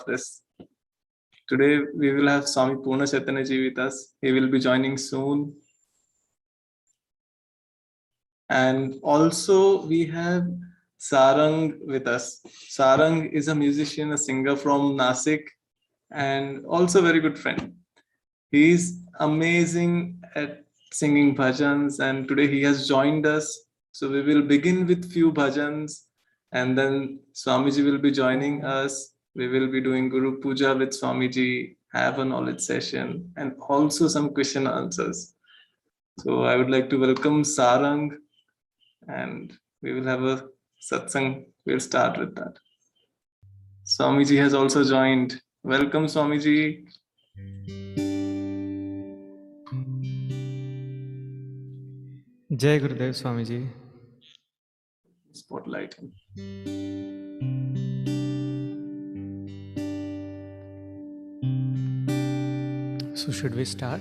this. Today we will have Swami Purnachaitanya ji with us. He will be joining soon. And also we have Sarang with us. Sarang is a musician, a singer from Nasik, and also a very good friend. He is amazing at singing bhajans, and today he has joined us. So we will begin with few bhajans, and then Swamiji will be joining us. We will be doing Gurupuja with Swamiji, have a knowledge session, and also some question answers. So I would like to welcome Sarang, and we will have a satsang. We'll start with that. Swamiji has also joined. Welcome, Swamiji. Jai Gurudev Swamiji. Spotlight. So should we start?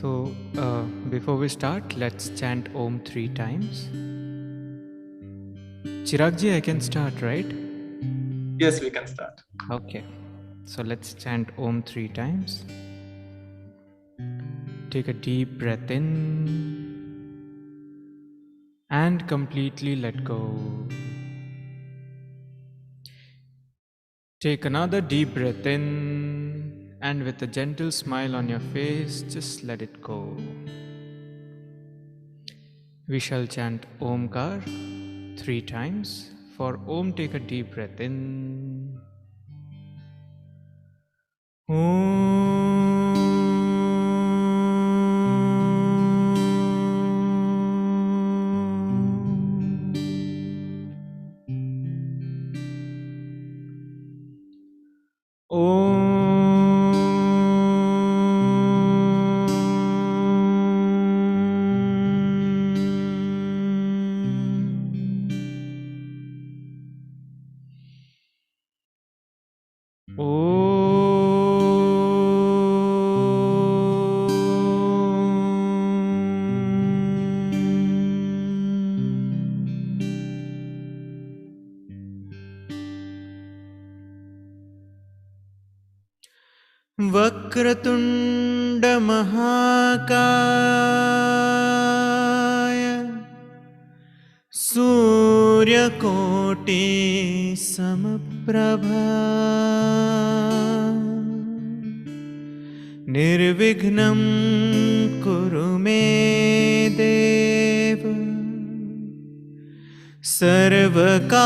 So before we start, let's chant Om 3 times. Chiragji, I can start, right? Yes, we can start. Okay. So let's chant Om 3 times. Take a deep breath in and completely let go. Take another deep breath in and with a gentle smile on your face, just let it go. We shall chant Omkar 3 times. For Om, take a deep breath in. वक्रतुण्ड महाकाय सूर्यकोटि समप्रभा निर्विघ्नं कुरु मे देव सर्वकार्येषु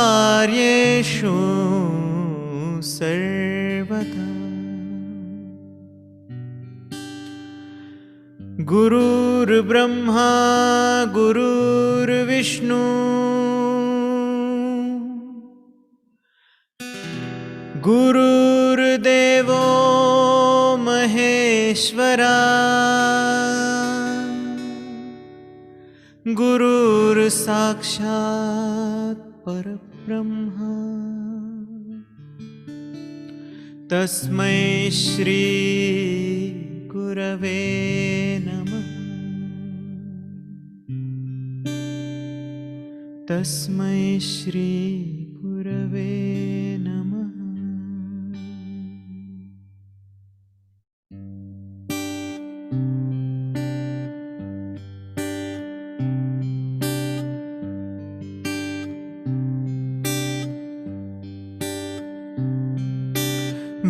सर्वदा। गुरुर्ब्रह्मा गुरुर्विष्णु गुरुर्देवो महेश्वरा गुरुर्साक्षात् परब्रह्म तस्मै श्री गुरवे नमः। तस्मै श्री गुरवे नमः।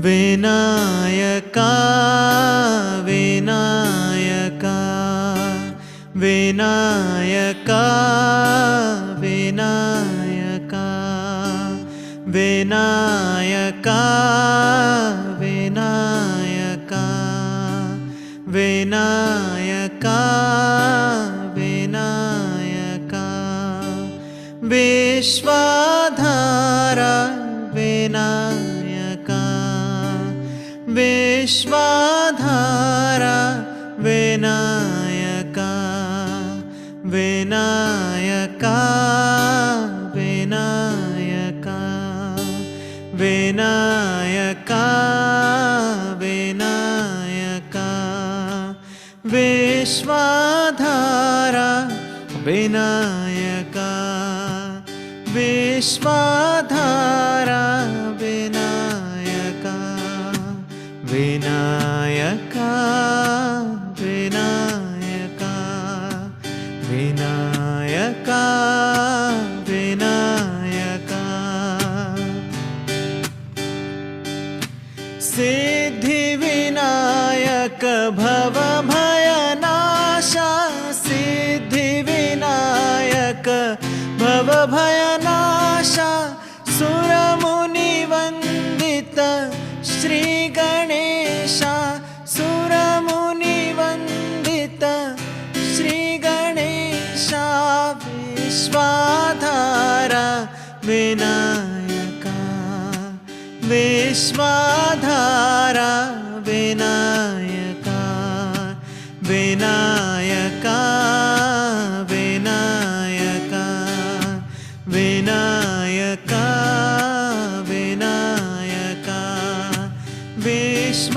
विनायका विनायका विनायका विनायका विनायका विनायका विनायका विनायका विश्वाधारा विनायका विश्वाधारा विनायका विनायका विनायका विनायका विनायका विश्वाधारा विनायका विश्वाधारा विनायका विनायका विनायका विनायका विनायका सिद्धिविनायक भवभयनाशा सिद्धिविनायक भवभयनाशा सुरमुनिवन्दित श्रीगणेशा सुरमुनिवन्दित श्रीगणेशा विश्वाधारा विनायका विश्वाधारा विनायका विनायका विनायका विनायका विनायका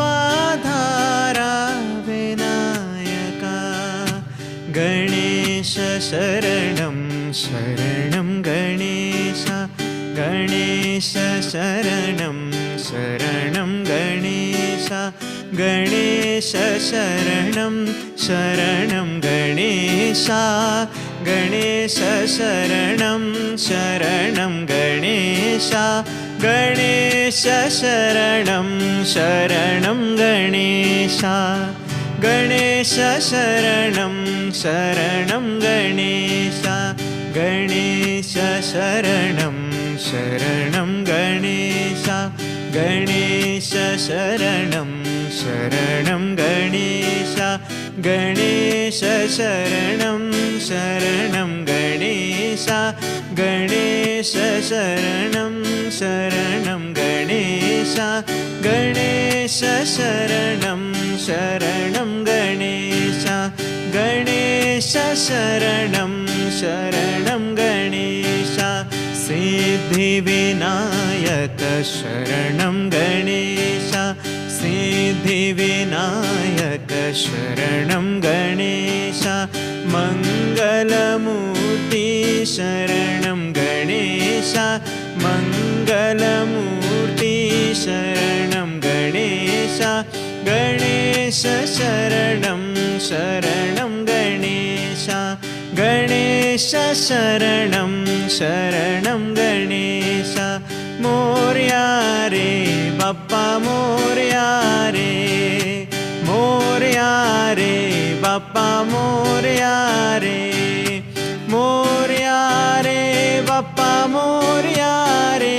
विश्वाधारा विनायका गणेश शरणं शरणं गणेश गणेश शरणं शरणं गणेश गणेश शरणं शरणं गणेश गणेश शरणं शरणं गणेश गणेश शरणं शरणं गणेश गणेश शरणं शरणं गणेश गणेश शरणं शरणं गणेश गणेश शरणं शरणं गणेश गणेश शरणं शरणं गणेश गणेश शरणं शरणं गणेश गणेश शरणं शरणं गणेश गणेश शरणं शरणं गणेश सिद्धिविनायक शरणं गणेश सिद्धिविनायक शरणं गणेश मङ्गलमूर्ति शरणं गणेश मङ्गलमूर्ति शरणं गणेश गणेश शरणं शरणं गणेश गणेश शरणं शरणं गणेश मोर्या रे बाप्पा मोर्या रे मोर्या रे बाप्पा मोर्या रे मोर्या रे बाप्पा मोर्या रे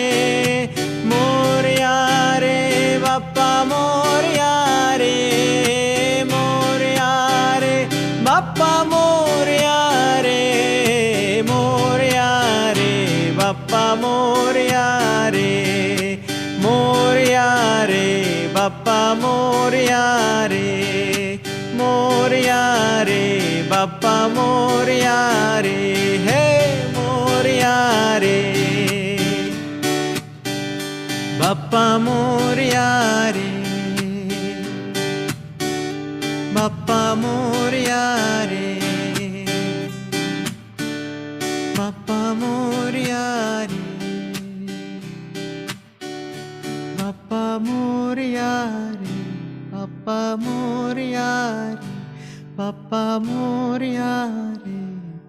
मोर्या रे बाप्पा मोर्या रे मोर्या रे बाप्पा मोर्या रे मोर्या रे बाप्पा मोर्या रे मोर्या रे बाप्पा मोर्या रे मोर्या रे बाप्पा मोर्या रे हे मोर्या रे बाप्पा मोर्या रे बाप्पा मोर्या रे बाप्पा मोर्या रे बाप्पा मोर्या रे बाप्पा मोर्या रे बाप्पा मोर्या रे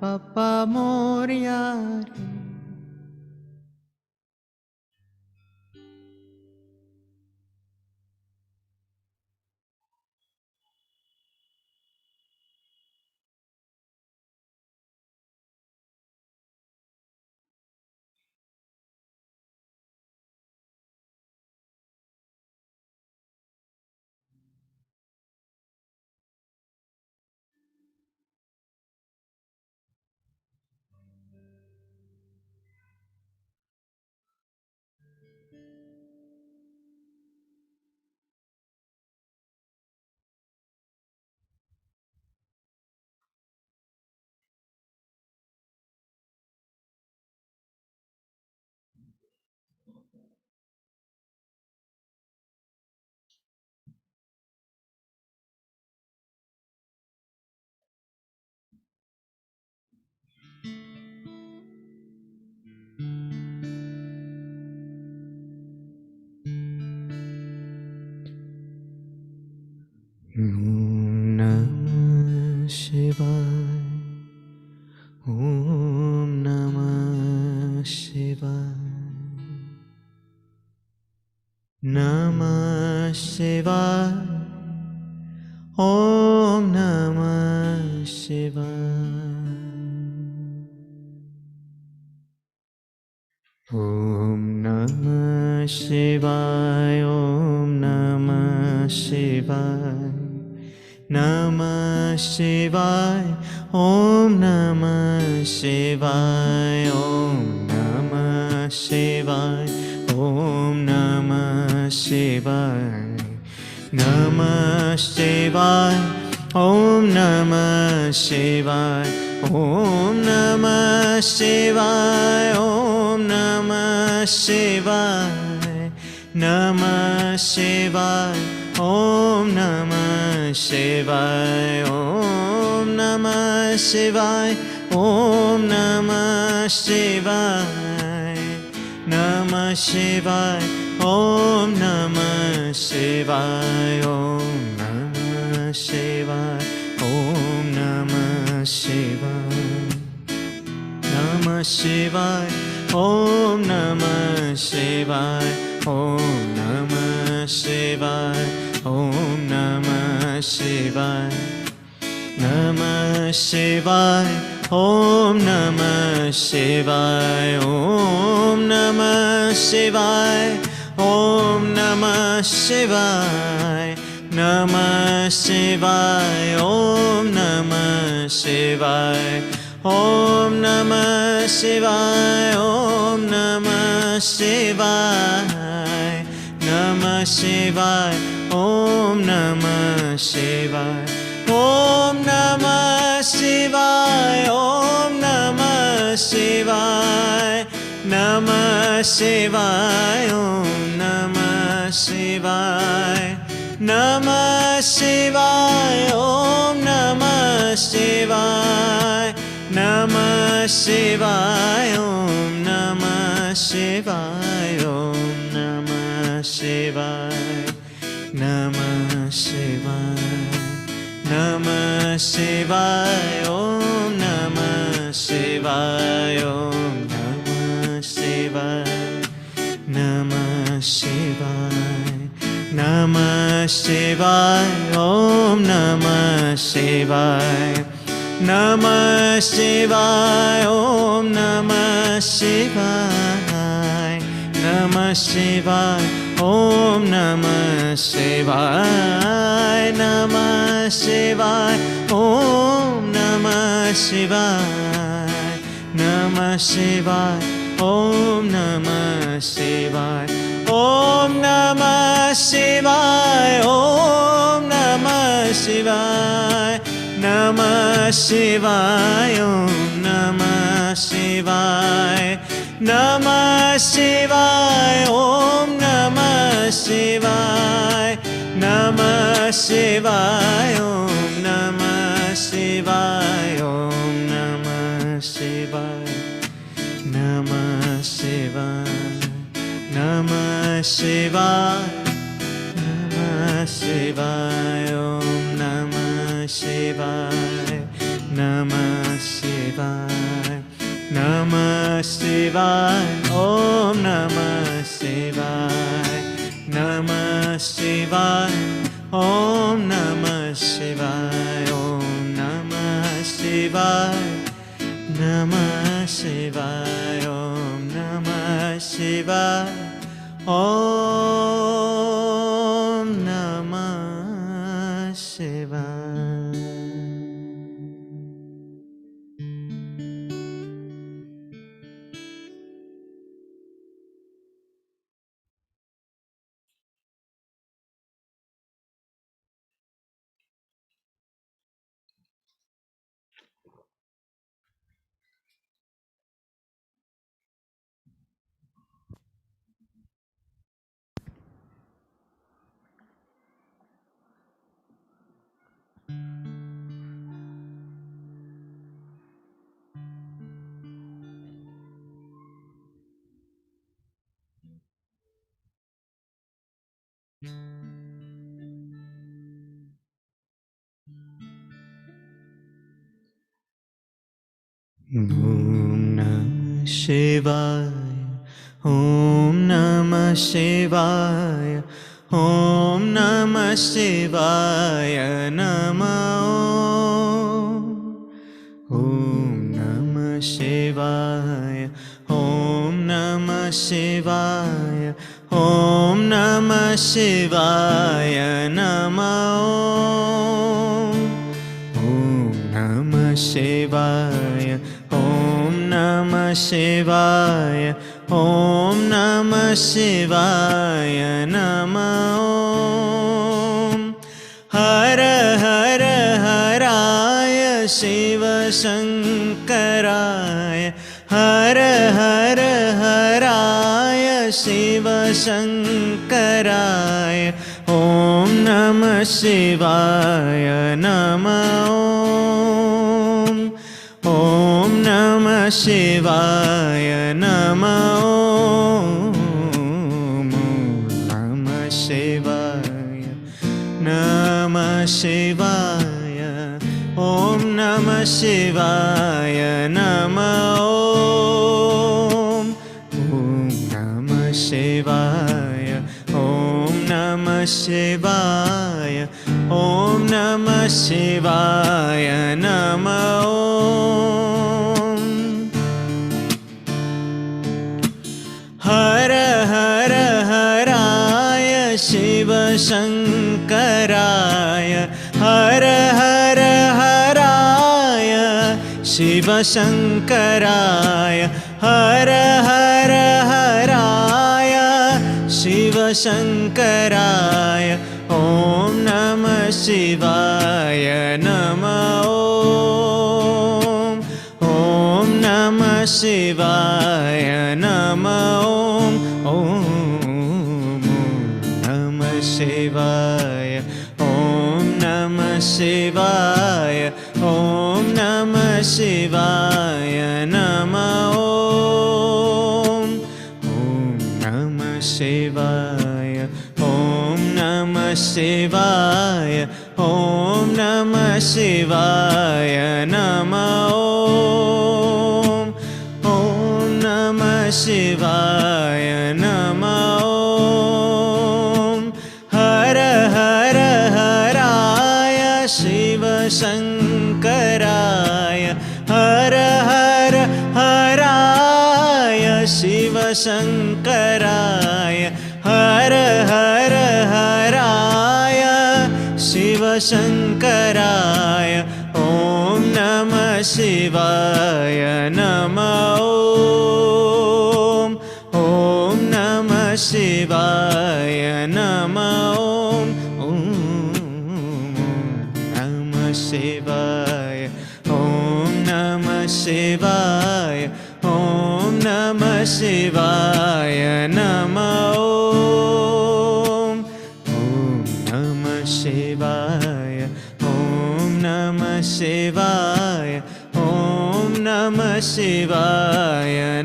बाप्पा मोर्या रे Om Namah Shivaya. Om Namah Shivaya. Namah Shivaya. Om Namah Shivaya. Om Namah Shivaya. Om Namah Shivaya. Namah Shivaya. Om Namah Shivaya. Om Namah Shivaya. Om Namah Shivaya. Namah Shivaya. Om Namah Shivaya. Om Namah Shivaya. Om Namah Shivaya. Namah Shivaya. Om Namah Shivaya. Om Namah Shivaya. Om Namah Shivaya. Namah Shivaya. Om Namah Shivaya. Om Namah Shivaya. Om Namah Shivaya. Namah Shivaya. Om Namah Shivaya. Om Namah Shivaya. Om Namah Shivaya. Namah Shivaya. Om Namah Shivaya. Om Namah Shivaya. Om Namah Shivaya. Namah Shivaya. Om Namah Shivaya. Om Namah Shivaya. Om Namah Shivaya. Namah Shivaya. Om Namah Shivaya. Om Namah Shivaya. Om Namah Shivaya. Namah Shivaya. Om Namah Shivaya. Namah Shivaya. Om Namah Shivaya. Namah Shivaya. Om Namah Shivaya. Om Namah Shivaya. Namah Shivaya. Namah Shivaya. Om Namah Shivaya. Om Namah Shivaya. Namah Shivaya. Namah Shivaya. Om Namah Shivaya. Namah Shivaya. Om Namah Shivaya. Namah Shivaya. Om Namah Shivaya. Namah Shivaya. Om Namah Shivaya. Namah Shivaya. Om Namah Shivaya. Om Namah Shivaya. Om Namah Shivaya. Namah Shivaya. Om Namah Shivaya. Namah Shivaya. Om Namah Shivaya. Namah Shivaya. Om Namah Shivaya. Om Namah Shivaya. Namah Shivaya. Namah Shivaya. Namah Shivaya. Om Namah Shivaya. Namah Shivaya. Namah Shivaya. Om Namah Shivaya. Namah Shivaya. Om Namah Shivaya. Om Namah Shivaya. Namah Shivaya. Om Namah Shivaya. Om Namah Shivaya. Om Namah Shivaya. Om Namah Shivaya. Om Namah Shivaya. Om Namah Shivaya. Om Namah Shivaya. Om Namah Shivaya. Om Namah Shivaya. Om Namah Shivaya. Om Namah Shivaya. Om. Hara Hara Haraya Shiva Shankaraya. Hara Hara Haraya Shiva Shankaraya. Om Namah Shivaya. Om Namah Shivaya. Om Namah Shivaya. Namah Shivaya. Om Namah Shivaya. Om Namah Shivaya. Om Namah Shivaya. Om Namah Shivaya. Om. Hara Hara Haraya Shiva Shankaraya. Hara Hara Haraya Shiva Shankaraya. Hara Hara Haraya Shiva Shankaraya. Om Namah Shivaya. Om Namah Shivaya. Om Namah Shivaya. Om Namah Shivaya. Om Namah Shivaya. Om Namah Shivaya. Om Namah Shivaya. Om Namah Shivaya. Om Namah Shivaya. Om. Hara Hara Haraya Shiva Shankaraya. Hara Hara Haraya Shiva Shankaraya. Hara Hara Haraya Shiva Shankaraya. Om Namah Shivaya. Om Namah Shivaya. Om Namah Shivaya. Om Namah Shivaya. Om Namah Shivaya. Om Namah Shivaya. Om Namah Shivaya. Om Namah Shivaya.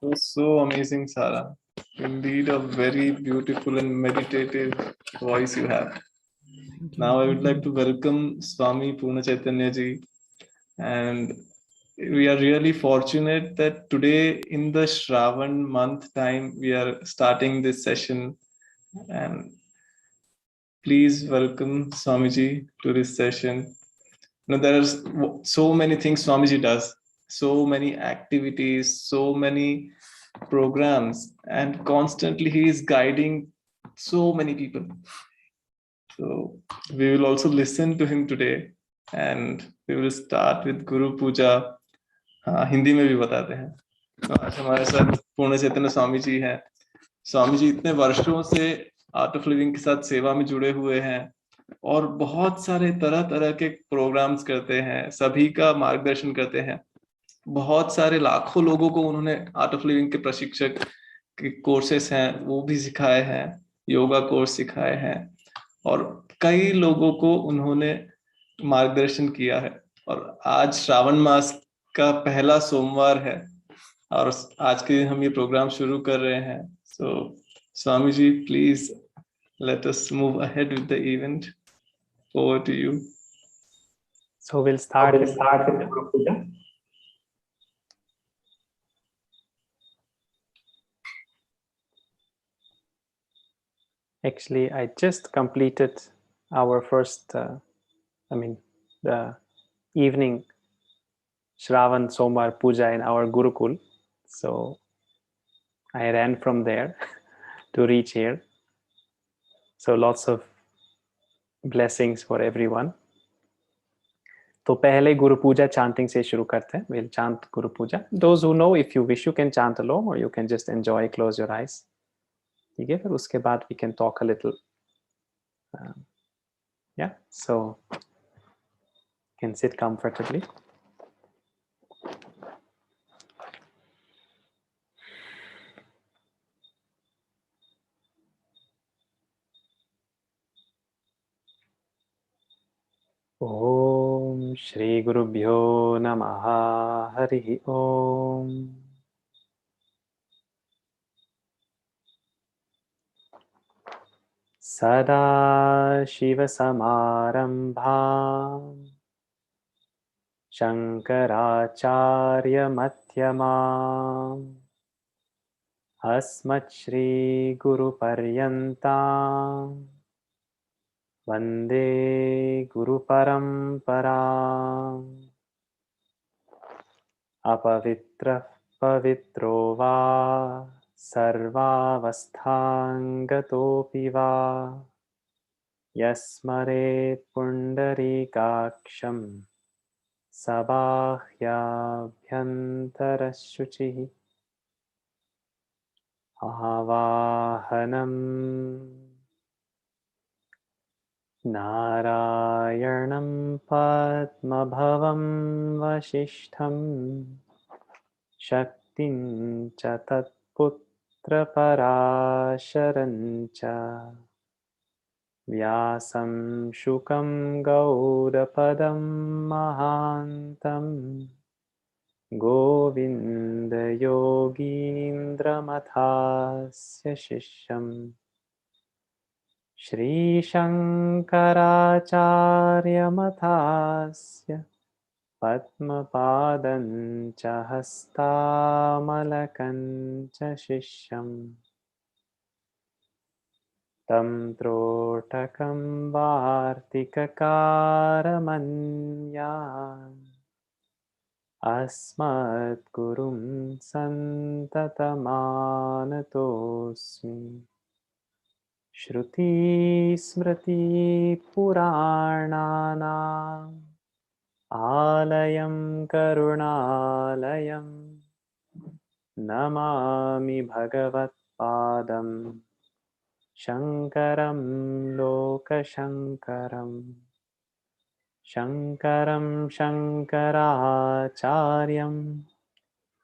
It was so amazing, Sarah. Indeed, a very beautiful and meditative voice you have. Thank you. Now, I would like to welcome Swami Purnachaitanya ji, and we are really fortunate that today, in the Shravan month time, we are starting this session. And please welcome Swamiji to this session. Now, there's so many things Swamiji does, so many activities, so many programs, and constantly he is guiding so many people. So we will also listen to him today, and we will start with Guru Puja. हाँ, हिंदी में भी बताते हैं. तो आज हमारे साथ पूर्ण चैतन्य स्वामी जी हैं. स्वामी जी इतने वर्षों से आर्ट ऑफ लिविंग के साथ सेवा में जुड़े हुए हैं और बहुत सारे तरह तरह के प्रोग्राम्स करते हैं, सभी का मार्गदर्शन करते हैं. बहुत सारे लाखों लोगों को उन्होंने आर्ट ऑफ लिविंग के प्रशिक्षक के कोर्सेस हैं वो भी सिखाए हैं, योगा कोर्स सिखाए हैं और कई लोगों को उन्होंने मार्गदर्शन किया है. और आज श्रावण मास का पहला सोमवार है और आज के दिन हम ये प्रोग्राम शुरू कर रहे हैं. सो Swami ji, please let us move ahead with the event. Over to you. So we'll start with Gurupuja. Actually, I just completed our first, the evening Shravan Somar Puja in our Gurukul. So I ran from there to reach here. So lots of blessings for everyone. तो पहले गुरु पूजा chanting से शुरू करते हैं. We'll chant Guru Puja. Those who know, if you wish, you can chant along or you can just enjoy, close your eyes. ठीक है, फिर उसके बाद we can talk a little. Yeah, so you can sit comfortably. Om Shri Gurubhyo Namaha Harihi Om. Sada Shiva Samarambham Shankaracharya Madhyamam Asmat Shri Guru Paryantam Vande Guru Paramparam. Apavitra Pavitro Va Sarvavasthangatopi Va Yasmare Pundarikaksham Sabhahyabhyantarashuchihi. Avahanam Narayanam Padmabhavam Vasishtham Shaktin cha Tatputra Parasharancha Vyasam Shukam Gaudapadam Mahantam Govinda Yogindra Mathasya Shishyam Shri Shankaracharya Mathasya Padma Padancha Hastamalakancha Shishyam Tam Trotakam Vartikakaramanya Asmat Gurum Santatamanatosmi Shruti Smriti Purananam Alayam Karunalayam Namami Bhagavat Padam Shankaram Lokashankaram Shankaram Shankaracharyam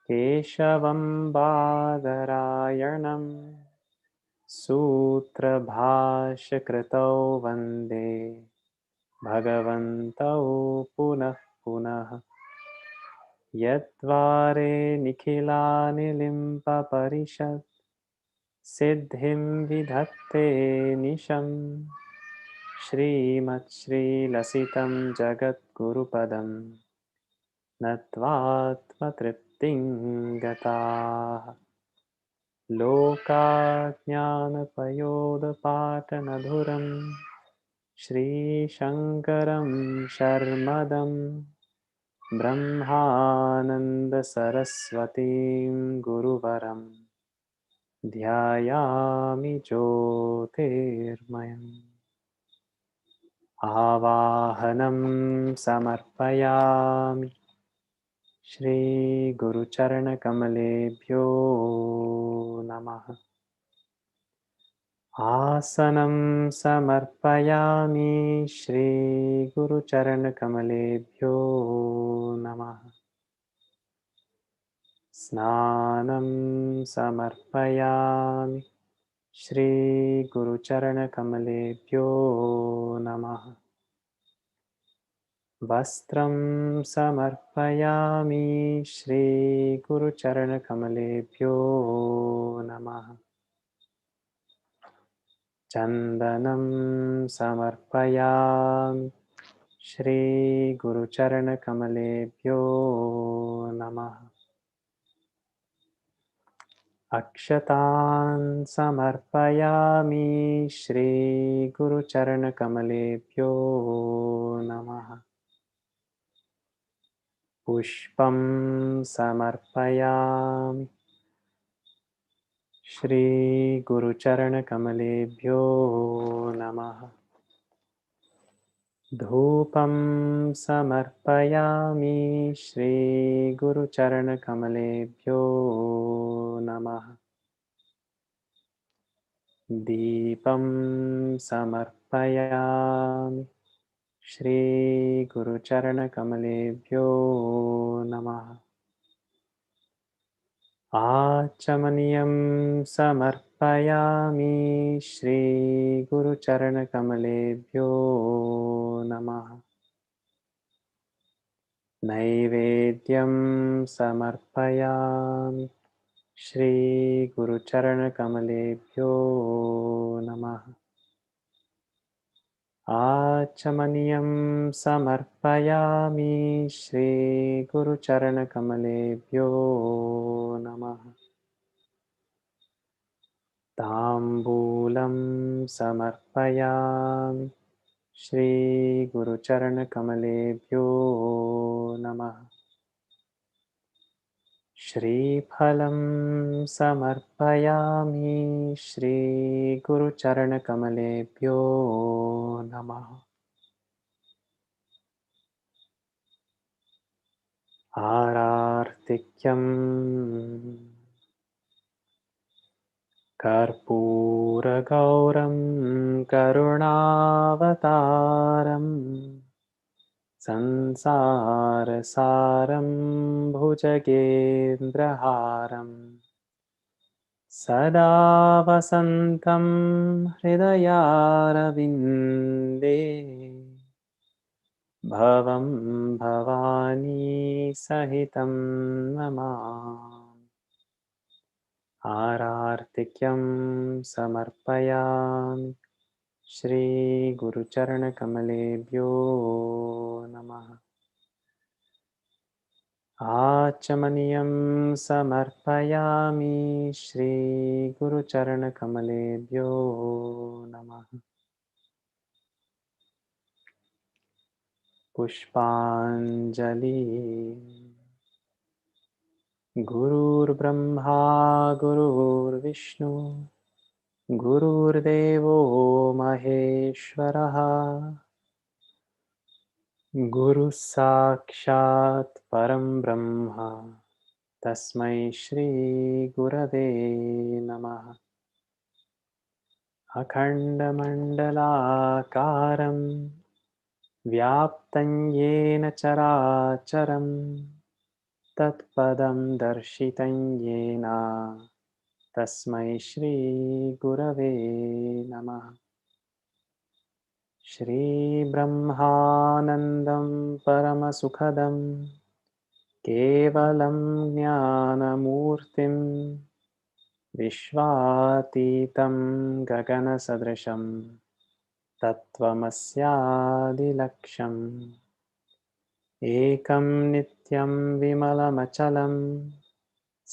Keshavam Badarayanam Sutra Bhashya Kritau Vande Bhagavantau Punah Punah. Yadvare nikhilani limpa parishad siddhim vidhatte nisham Shrimat Shri Lasitam Jagat Gurupadam Natvatma Tripting Gata Loka Jnana Payoda Patanadhuram Shri Shankaram Sharmadam Brahmananda Saraswatim Guruvaram Dhyayami Jyotirmayam Avahanam Samarpayami Shri Guru Charana Kamalebhyo Namaha Asanam Samarpayami Shri Guru Charana Kamalebhyo Namaha Snanam Samarpayami Shri Guru Charana Kamalebhyo Namaha Vastram Samarpayami Shri Guru Charana Kamalebhyo Namaha Chandanam Samarpayami Shri Guru Charana Kamalebhyo Namaha Akshatan Samarpayami Shri Guru Charana Kamalebhyo Namaha Pushpam Samarpayami Shri Guru Charana Kamalebhyo Namaha Dhupam Samarpayami Shri Guru Charana Kamalebhyo Namaha Deepam Samarpayami Shri Guru Charana Kamalebhyo Namaha Achamaniyam Samarpayami Shri Guru Charana Kamalebhyo Namaha Naivedyam Samarpayami Shri Guru Charana Kamalebhyo Namaha Achamaniyam Samarpayami Shri Guru Charana Kamalebhyo Namaha Tambulam Samarpayami Shri Guru Charana Kamalebhyo Namaha Shri Phalam Samarpayami Shri Guru Charana Kamalebhyo Namaha Arartikyam Karpura Gauram Karunavataram Sansara Saram Bhujagendraharam Sada Vasantam Hridayaravinде Bhavam Bhavani Sahitam Namam Arartikyam Samarpayami Shri Guru Charana Kamalebhyo Namaha Achamaniyam Samarpayami Shri Guru Charana Kamalebhyo Namaha Pushpanjali Gurur Brahma Gurur Vishnu Gurur Devo Maheshwaraha Guru Sakshat Param Brahma Tasmai Shri Gurave Namaha Akhanda Mandalakaram Vyaptam Yena Characharam Tatpadam Darshitam Yena Tasmai Shri Gurave Namaha Shri Brahmanandam Paramasukhadam केवलं ज्ञानमूर्तिं विश्वातीतं गगनसदृशं तत्त्वमस्यादिलक्ष्यम् एकं नित्यं विमलमचलं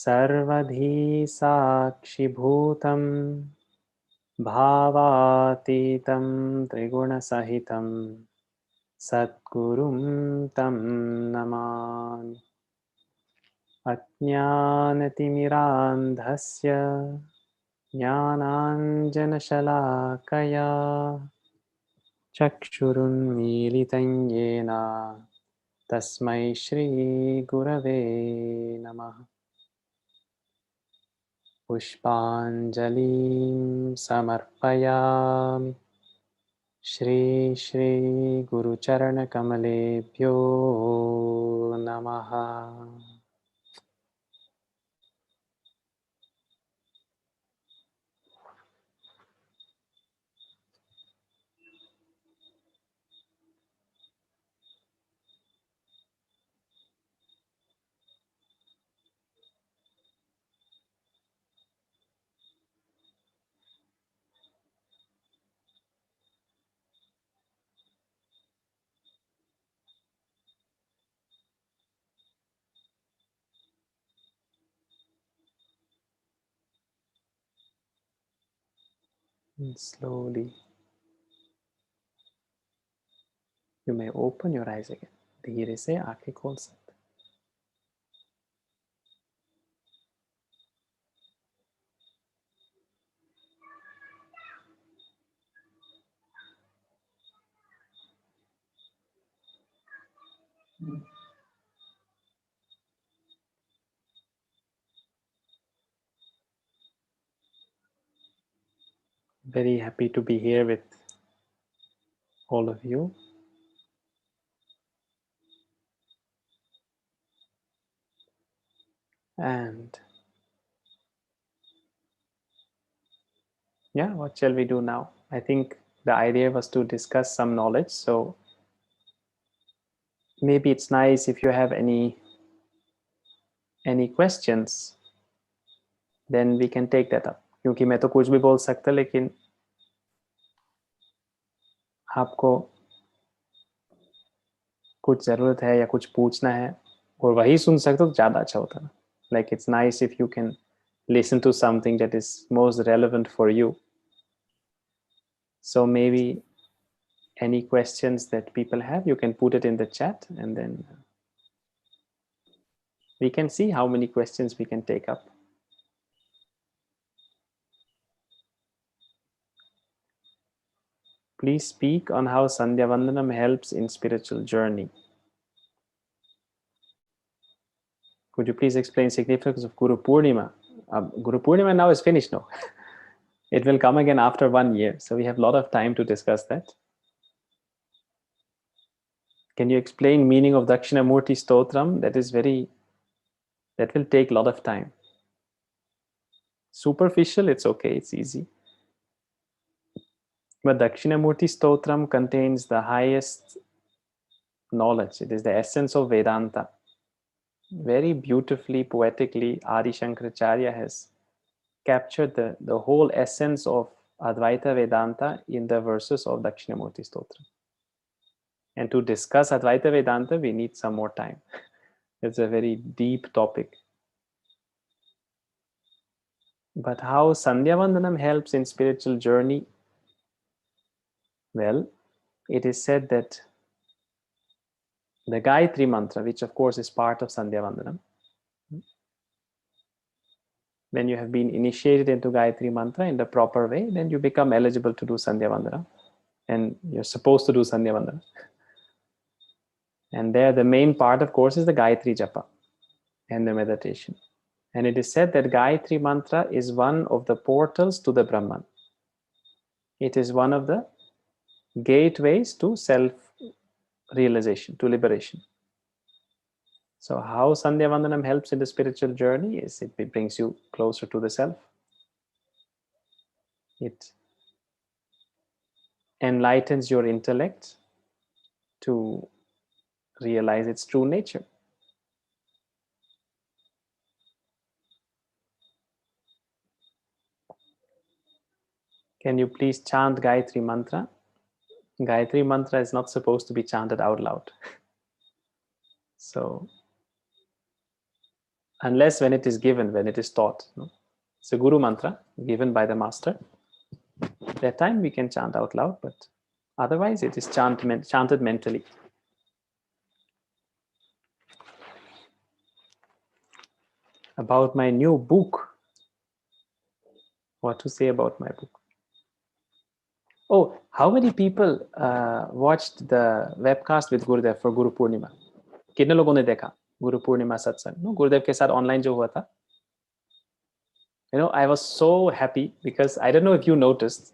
सर्वधी साक्षिभूतं भावातीतं त्रिगुणसहितं सद्गुरुं तं नमामि। अज्ञानतिमिरान्धस्य ज्ञानाञ्जनशलाकया चक्षुरुन्मीलितं येन तस्मै श्रीगुरवे नमः। पुष्पाञ्जलिं समर्पयामि श्रीगुरुचरणकमलेभ्यो नमः। And slowly you may open your eyes again. धीरे से आंखें खोल सकते हैं। Very happy to be here with all of you. And yeah, what shall we do now? I think the idea was to discuss some knowledge. So maybe it's nice if you have any questions, then we can take that up. क्योंकि मैं तो कुछ भी बोल सकता, लेकिन आपको कुछ ज़रूरत है या कुछ पूछना है और वही सुन सकते हो तो ज़्यादा अच्छा होता है. Like it's nice if you can listen to something that is most relevant for you. So maybe any questions that people have, you can put it in the chat and then we can see how many questions we can take up. Please speak on how Sandhya Vandanam helps in spiritual journey. Could you please explain significance of Guru Purnima? Guru Purnima now is finished now. It will come again after 1 year. So we have a lot of time to discuss that. Can you explain meaning of Dakshinamurti Stotram? That will take a lot of time. Superficial, it's okay, it's easy. But Dakshinamurti Stotram contains the highest knowledge. It is the essence of Vedanta. Very beautifully, poetically, Adi Shankaracharya has captured the whole essence of Advaita Vedanta in the verses of Dakshinamurti Stotram. And to discuss Advaita Vedanta, we need some more time. It's a very deep topic. But how Sandhya Vandanam helps in spiritual journey? Well, it is said that the Gayatri Mantra, which of course is part of Sandhya Vandanam, when you have been initiated into Gayatri Mantra in the proper way, then you become eligible to do Sandhya Vandanam. And you're supposed to do Sandhya Vandanam. And there the main part, of course, is the Gayatri Japa and the meditation. And it is said that Gayatri Mantra is one of the portals to the Brahman. It is one of the gateways to self-realization, to liberation. So how Sandhya Vandanam helps in the spiritual journey is it brings you closer to the self. It enlightens your intellect to realize its true nature. can you please chant Gayatri Mantra? Gayatri Mantra is not supposed to be chanted out loud. So, unless when it is given, when it is taught. No? It's a Guru Mantra given by the Master. At that time we can chant out loud, but otherwise it is chanted mentally. About my new book. What to say about my book? Oh, how many people watched the webcast with Gurudev for Guru Purnima? कितने लोगों ने देखा Guru Purnima satsang? No, Gurudev के साथ online जो हुआ था. You know, I was so happy because I don't know if you noticed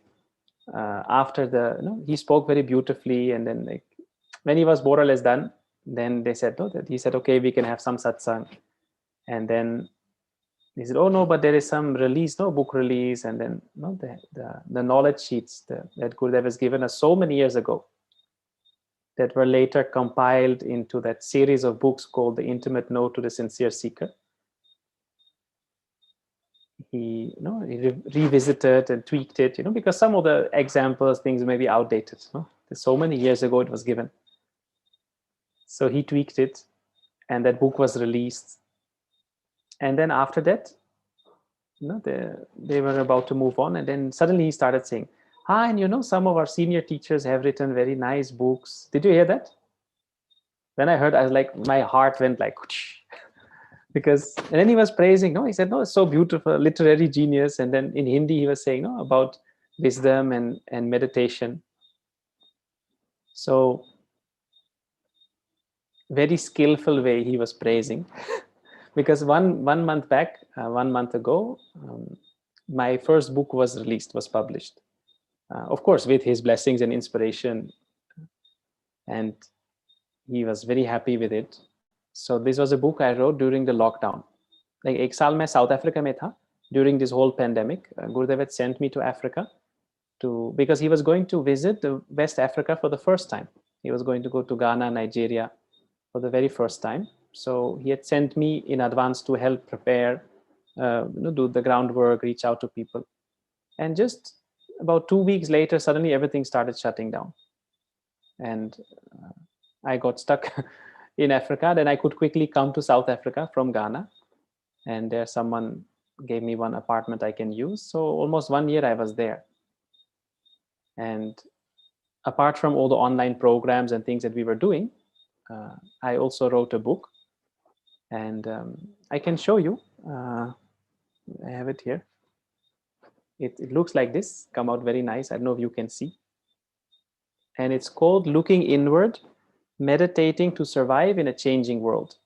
after the, you know, he spoke very beautifully, and then like when he was more or less done, then they said, no, that he said, okay, we can have some satsang, and then he said, oh no, but there is some release, no book release, and then no the knowledge sheets that Gurudev has given us so many years ago, that were later compiled into that series of books called The Intimate Note to the Sincere Seeker. He, you know, he revisited and tweaked it, you know, because some of the examples, things may be outdated. No? So many years ago it was given. So he tweaked it, and that book was released. And then after that, you know, they were about to move on, and then suddenly he started saying, and you know, some of our senior teachers have written very nice books. Did you hear that? When I heard, I was like, my heart went like, whoosh. Because, and then he was praising, no, he said, no, it's so beautiful, literary genius. And then in Hindi, he was saying, no, about wisdom and meditation. So very skillful way he was praising. Because one month back, 1 month ago, my first book was released, was published. Of course, with his blessings and inspiration. And he was very happy with it. So this was a book I wrote during the lockdown. Like ek saal mein South Africa mein tha during this whole pandemic. Gurudev had sent me to Africa because he was going to visit West Africa for the first time. He was going to go to Ghana, Nigeria for the very first time. So he had sent me in advance to help prepare, do the groundwork, reach out to people. And just about 2 weeks later, suddenly everything started shutting down. And I got stuck in Africa. Then I could quickly come to South Africa from Ghana. And there someone gave me one apartment I can use. So almost 1 year I was there. And apart from all the online programs and things that we were doing, I also wrote a book. And I can show you. I have it here. It looks like this, come out very nice. I don't know if you can see. And it's called Looking Inward, Meditating to Survive in a Changing World.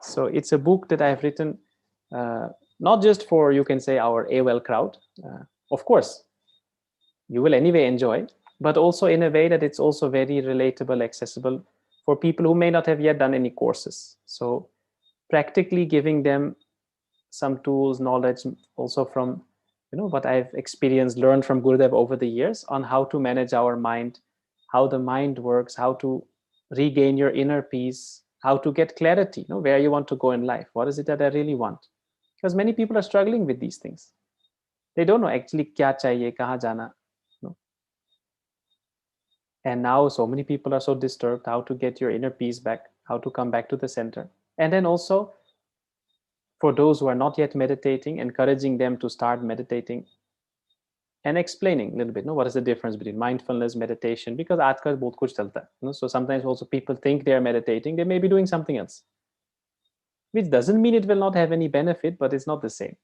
So it's a book that I've written, not just for, you can say, our AOL crowd. Of course, you will anyway enjoy, but also in a way that it's also very relatable, accessible for people who may not have yet done any courses. So practically giving them some tools, knowledge, also from, you know, what I've experienced, learned from Gurudev over the years on how to manage our mind, how the mind works, how to regain your inner peace, how to get clarity, you know, where you want to go in life. What is it that I really want? Because many people are struggling with these things. They don't know actually kya chahiye, kahan jana. No? And now so many people are so disturbed, how to get your inner peace back, how to come back to the center. And then also for those who are not yet meditating, encouraging them to start meditating and explaining a little bit, what is the difference between mindfulness, meditation, because aajkal bahut kuch chalta hai. So sometimes also people think they are meditating, they may be doing something else, which doesn't mean it will not have any benefit, but it's not the same.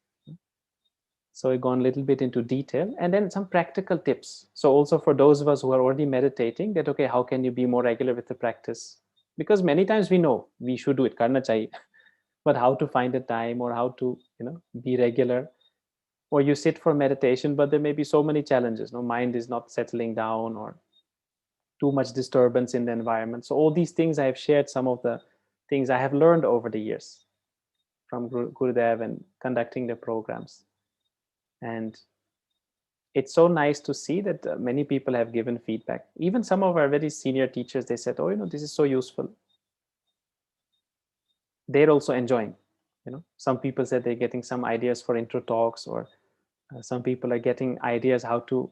So we've gone a little bit into detail, and then some practical tips. So also for those of us who are already meditating, that, okay, how can you be more regular with the practice? Because many times we know we should do it, karna chahiye, but how to find the time, or how to, be regular. Or you sit for meditation, but there may be so many challenges. Mind is not settling down, or too much disturbance in the environment. So all these things, I have shared some of the things I have learned over the years from Gurudev and conducting the programs. And it's so nice to see that many people have given feedback. Even some of our very senior teachers, they said, oh, this is so useful. They're also enjoying. Some people said they're getting some ideas for intro talks, or Some people are getting ideas how to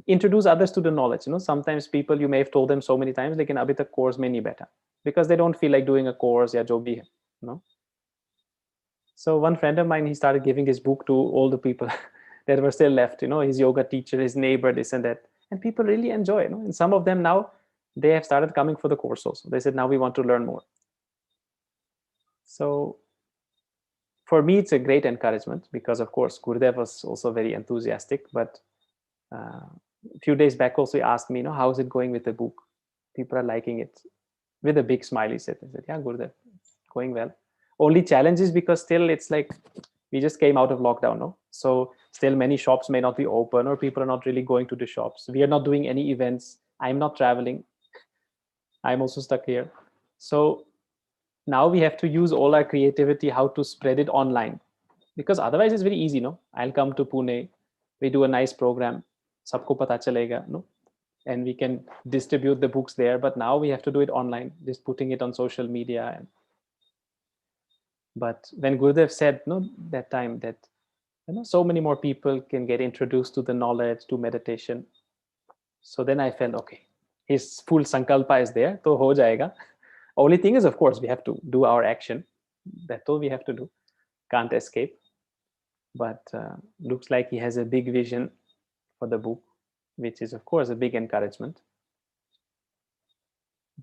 introduce others to the knowledge. Sometimes people, you may have told them so many times, lekin abhi tak course mein nahi beta, because they don't feel like doing a course ya jo bhi hai. So one friend of mine, he started giving his book to all the people that were still left, his yoga teacher, his neighbor, this and that. And people really enjoy it. And some of them now, they have started coming for the course also. They said, now we want to learn more. So for me, it's a great encouragement because, of course, Gurudev was also very enthusiastic. But a few days back also, he asked me, how is it going with the book? People are liking it. With a big smile, he said, yeah, Gurudev, it's going well. Only challenge is because still it's like we just came out of lockdown, no? So still many shops may not be open, or people are not really going to the shops. We are not doing any events. I'm not traveling. I'm also stuck here. So now we have to use all our creativity how to spread it online, because otherwise it's very easy, no? I'll come to Pune, we do a nice program, sabko pata chalega, no? And we can distribute the books there. But now we have to do it online, just putting it on social media. But when Gurudev said, that time that so many more people can get introduced to the knowledge, to meditation. So then I felt, okay, his full sankalpa is there, to ho jayega. Only thing is, of course, we have to do our action. That's all we have to do. Can't escape. But looks like he has a big vision for the book, which is, of course, a big encouragement.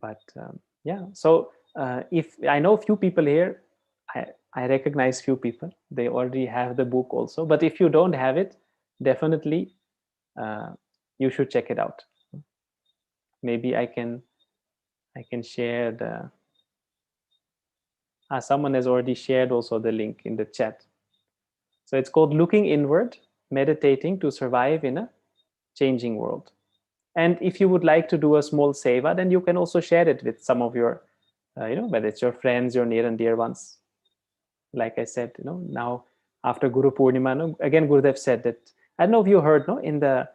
But yeah, so if I know a few people here, I recognize few people. They already have the book also. But if you don't have it, definitely you should check it out. Maybe I can share the. Someone has already shared also the link in the chat. So it's called Looking Inward, Meditating to Survive in a Changing World. And if you would like to do a small seva, then you can also share it with some of your, whether it's your friends, your near and dear ones. Like I said, now after Guru Purnima, again, Gurudev said that, I don't know if you heard, in the,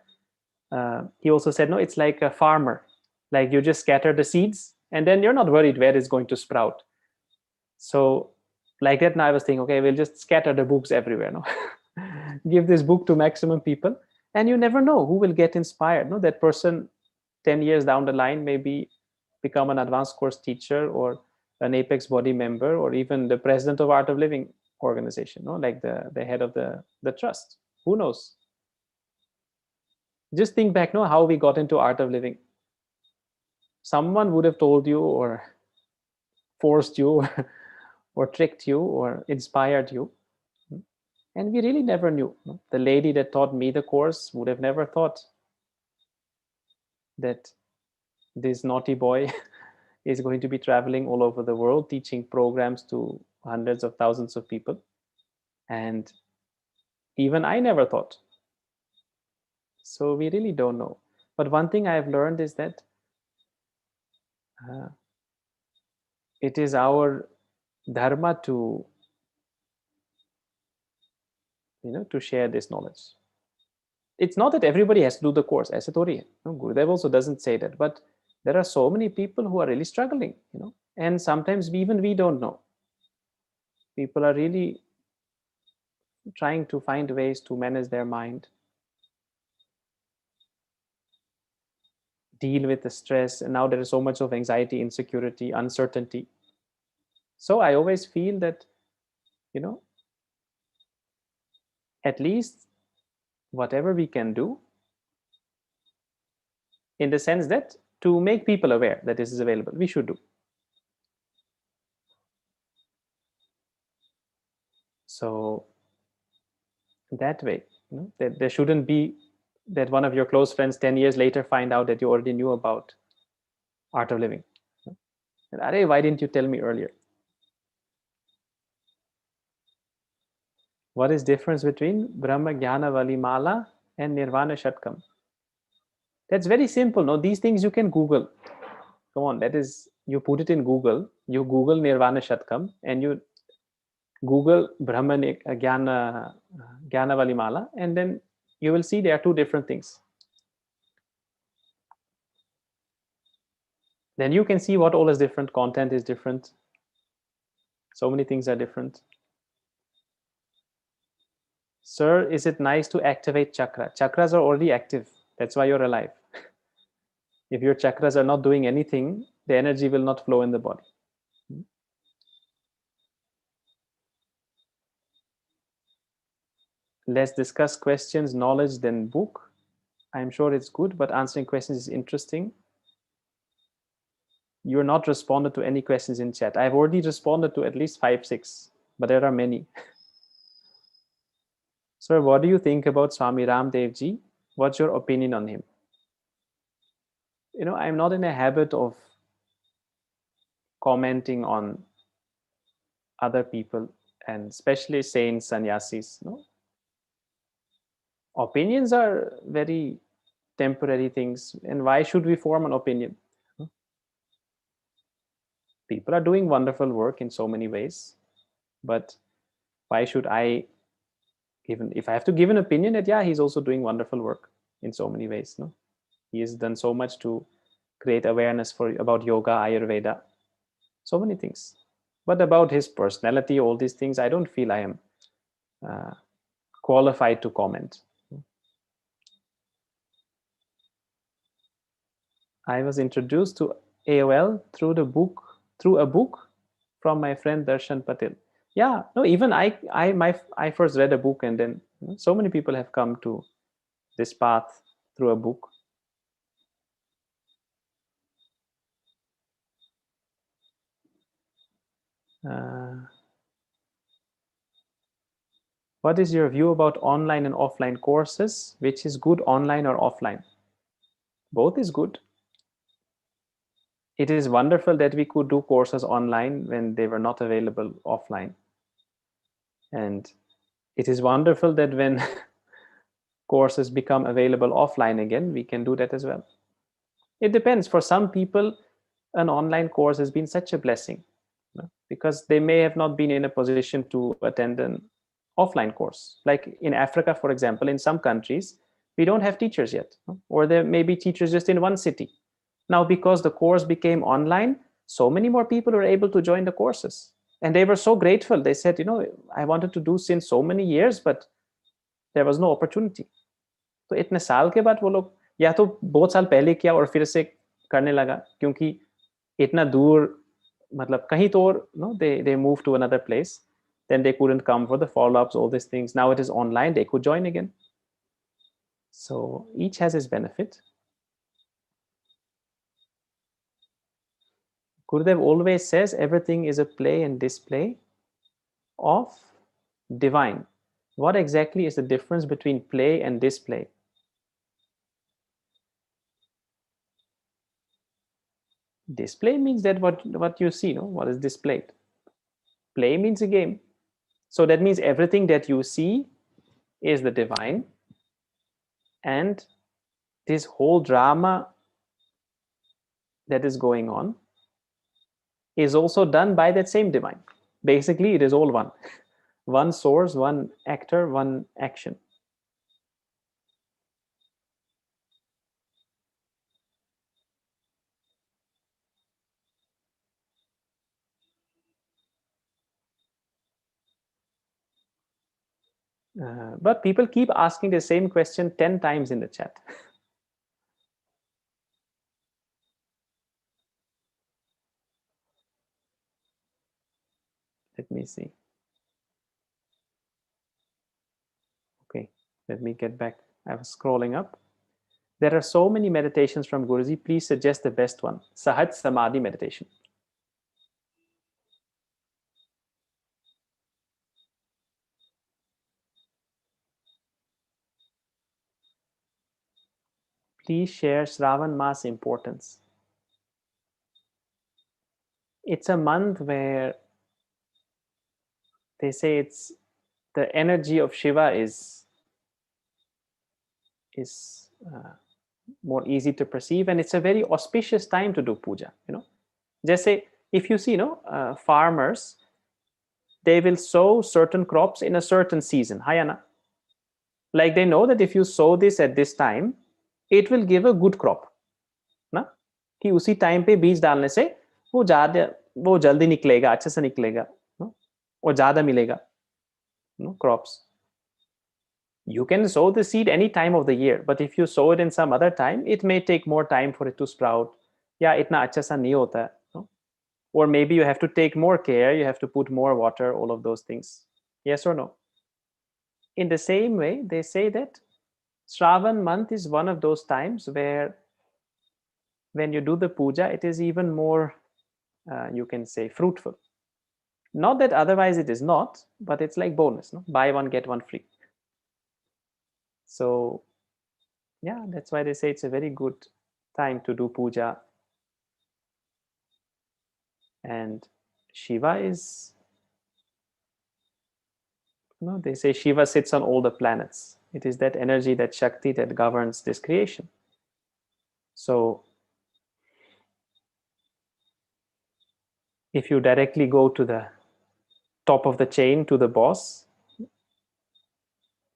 he also said, it's like a farmer, like you just scatter the seeds and then you're not worried where it's going to sprout. So like that, now I was thinking, okay, we'll just scatter the books everywhere, give this book to maximum people, and you never know who will get inspired. That person 10 years down the line maybe become an advanced course teacher or an Apex body member, or even the president of Art of Living organization, like the head of the trust. Who knows? Just think back, how we got into Art of Living. Someone would have told you or forced you or tricked you or inspired you. And we really never knew. The lady that taught me the course would have never thought that this naughty boy is going to be traveling all over the world, teaching programs to hundreds of thousands of people. And even I never thought. So we really don't know. But one thing I have learned is that it is our dharma to share this knowledge. It's not that everybody has to do the course. As Gurudev also doesn't say that, but there are so many people who are really struggling, and sometimes even we don't know. People are really trying to find ways to manage their mind, deal with the stress, and now there is so much of anxiety, insecurity, uncertainty. So I always feel that, at least whatever we can do, in the sense that to make people aware that this is available, we should do. So that way, that there shouldn't be that one of your close friends 10 years later find out that you already knew about Art of Living. And, why didn't you tell me earlier? What is difference between Brahma Jnana Vali Mala and Nirvana Shatkam? That's very simple. No, these things you can Google. Come on, that is, you put it in Google, you Google Nirvana Shatkam, and you Google Brahma Jnana Vali Mala, and then you will see there are two different things. Then you can see what all is different, content is different. So many things are different. Sir, is it nice to activate chakra? Chakras are already active. That's why you're alive. If your chakras are not doing anything, the energy will not flow in the body. Let's discuss questions, knowledge, then book. I'm sure it's good, but answering questions is interesting. You're not responded to any questions in chat. I've already responded to at least 5, 6, but there are many. Sir, what do you think about Swami Ramdev Ji? What's your opinion on him? You know, I'm not in a habit of commenting on other people, and especially saints, sannyasis. No? Opinions are very temporary things, and why should we form an opinion? People are doing wonderful work in so many ways, but why should I, even if I have to give an opinion that yeah, he's also doing wonderful work in so many ways. No, he has done so much to create awareness about yoga, Ayurveda, so many things. But about his personality, all these things, I don't feel I am qualified to comment. I was introduced to AOL through a book from my friend Darshan Patel. Yeah, no, even I first read a book, and then so many people have come to this path through a book. What is your view about online and offline courses? Which is good, online or offline? Both is good. It is wonderful that we could do courses online when they were not available offline. And it is wonderful that when courses become available offline again, we can do that as well. It depends. For some people, an online course has been such a blessing, because they may have not been in a position to attend an offline course. Like in Africa, for example, in some countries, we don't have teachers yet, or there may be teachers just in one city. Now, because the course became online, so many more people were able to join the courses. And they were so grateful. They said, I wanted to do since so many years, but there was no opportunity. तो इतने साल के बाद वो लोग या तो बहुत साल पहले किया और फिर से करने लगा, क्योंकि इतना दूर, मतलब कहीं तो और, they moved to another place, then they couldn't come for the follow-ups, all these things. Now it is online, they could join again. So each has its benefit. Gurudev always says everything is a play and display of divine. What exactly is the difference between play and display? Display means that what you see, what is displayed. Play means a game. So that means everything that you see is the divine, and this whole drama that is going on is also done by that same divine. Basically, it is all one. One source, one actor, one action. But people keep asking the same question 10 times in the chat. Let me see. Okay, let me get back. I was scrolling up. There are so many meditations from Guruji. Please suggest the best one. Sahaj Samadhi meditation. Please share Shravan Mass importance. It's a month where they say it's the energy of Shiva is more easy to perceive, and it's a very auspicious time to do puja. Just say, if you see, farmers, they will sow certain crops in a certain season. Hayana, like they know that if you sow this at this time, it will give a good crop. ना कि उसी time पे बीज डालने से वो जल्दी निकलेगा, अच्छे से निकलेगा, और ज्यादा मिलेगा, crops. You can sow the seed any time of the year, but if you sow it in some other time, it may take more time for it to sprout. Yeah, itna acha sa nahi hota hai, no? Or maybe you have to take more care, you have to put more water, all of those things. Yes or no? In the same way, they say that Shravan month is one of those times where when you do the puja, it is even more, you can say, fruitful. Not that otherwise it is not, but it's like bonus, no? Buy one, get one free. So yeah, that's why they say it's a very good time to do puja. And Shiva is, they say Shiva sits on all the planets. It is that energy, that Shakti that governs this creation. So if you directly go to the top of the chain, to the boss,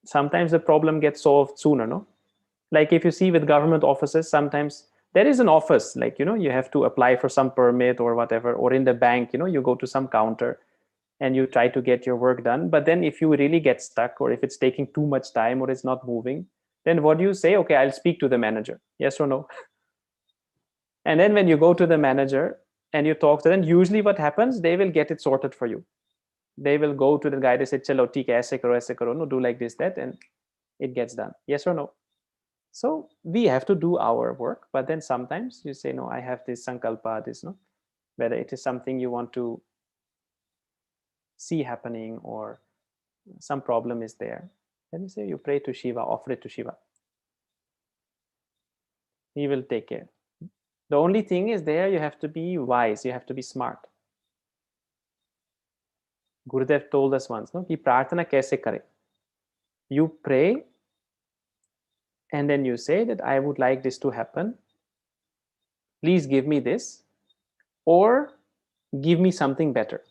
sometimes the problem gets solved sooner, no? Like if you see with government offices, sometimes there is an office, like, you have to apply for some permit or whatever, or in the bank, you go to some counter and you try to get your work done. But then if you really get stuck, or if it's taking too much time, or it's not moving, then what do you say? Okay, I'll speak to the manager. Yes or no? And then when you go to the manager and you talk to them, usually what happens, they will get it sorted for you. They will go to the guy, they say, chalo, theek hai, aise karo, no, do like this, that, and it gets done. Yes or no? So we have to do our work, but then sometimes you say, no, I have this sankalpa, this, no, whether it is something you want to see happening or some problem is there. Then you say, you pray to Shiva, offer it to Shiva. He will take care. The only thing is there, you have to be wise, you have to be smart. Gurudev told us once, no, ki prarthana kaise kare? You pray and then you say that I would like this to happen. Please give me this, or give me something better.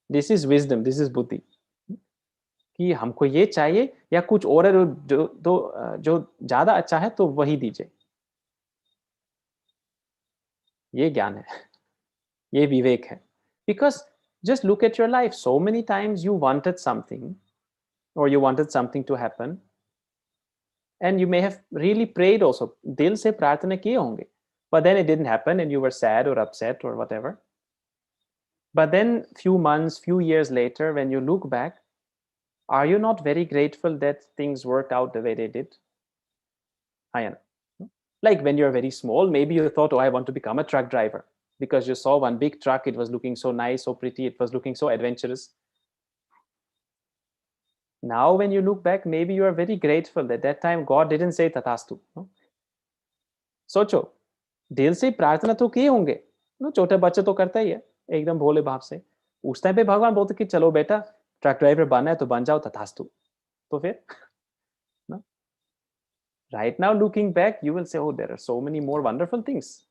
This is wisdom, this is buddhi. कि हमको ये चाहिए या कुछ और है जो ज्यादा अच्छा है तो वही दीजिए. ये ज्ञान है, ये विवेक है. Because just look at your life. So many times you wanted something, or you wanted something to happen, and you may have really prayed also. दिल से प्रार्थना किए होंगे, but then it didn't happen and you were sad or upset or whatever. But then few months, few years later, when you look back, are you not very grateful that things worked out the way they did? I am. Like when you're very small, maybe you thought, oh, I want to become a truck driver, because you saw one big truck, it was looking so nice, so pretty, it was looking so adventurous. Now when you look back, maybe you are very grateful that that time God didn't say tathastu. No? सोचो, दिल से प्रार्थना तो किए होंगे, no? छोटे बच्चे तो करता ही है एकदम भोले भाव से. उस टाइम पे भगवान बोलते कि चलो बेटा ट्रक ड्राइवर बनना है तो बन जाओ, तथास्तु. तो फिर no? Right now looking back, you will say, oh, there are so many more wonderful things.